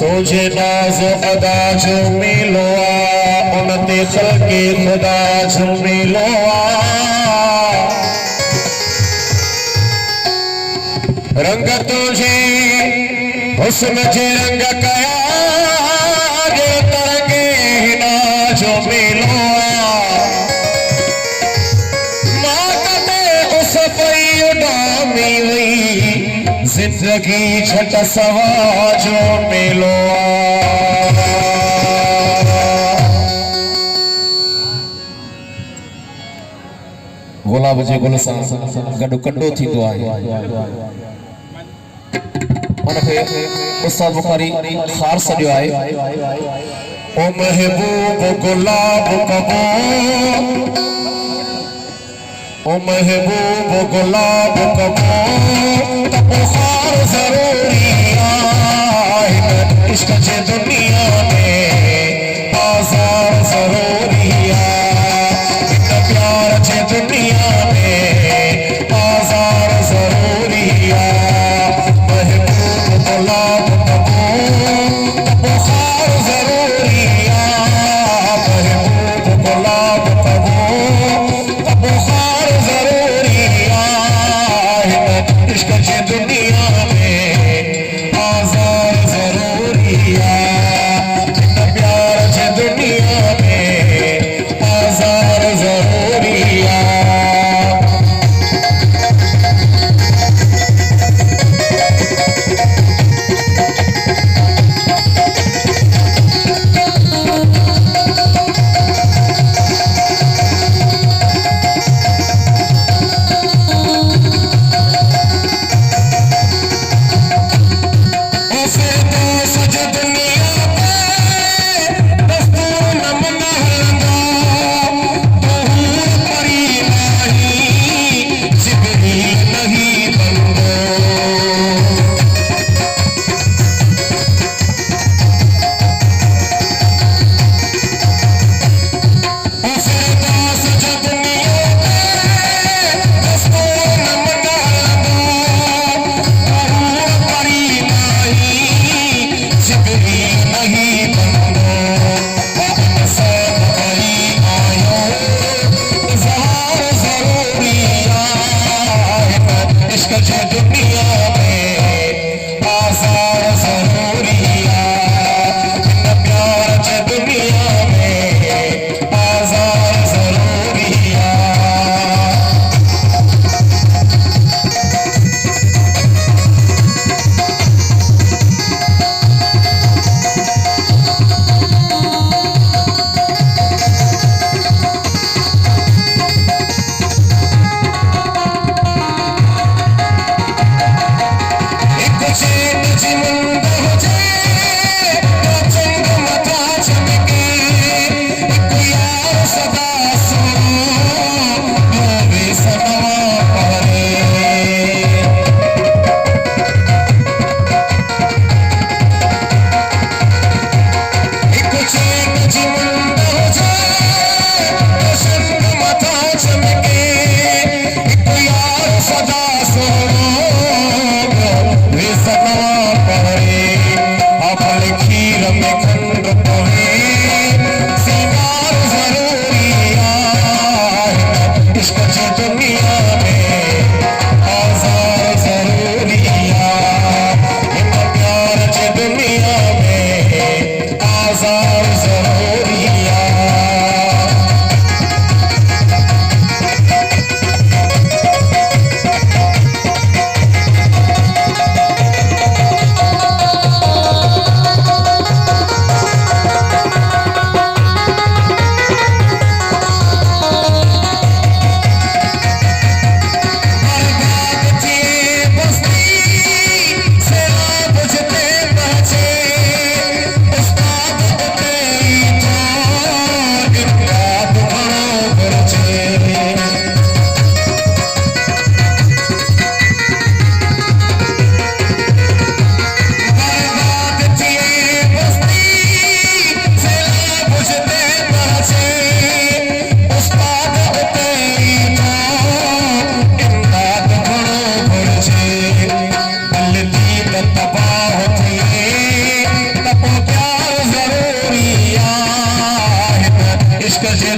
तुझे नाज अदा जो मिलो उनते खलके खुदा जो मिलो रंग तुझे हुस्न जे रंग कया जो तरंगे हिना जो मिलो उस पई उडामी हुई जिंदगी छट सवा जो मिलो गुलाब जे गुल सां गॾु कंडो थींदो आहे उनखे उस्ताद बुखारी खार सॼो आहे ओ महबूब गुलाब कबो ओ महबूब गुलाब कबो बुखार जरूरी आहे इश्क जे दुनिया में बाजार जरूरी आहे प्यार जे दुनिया में बाजार जरूरी आहे महबूब गुलाब कबो बुखार जरूरी आहे महबूब गुलाब कबो बुखार इश्क जे दुनिया में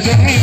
তুমি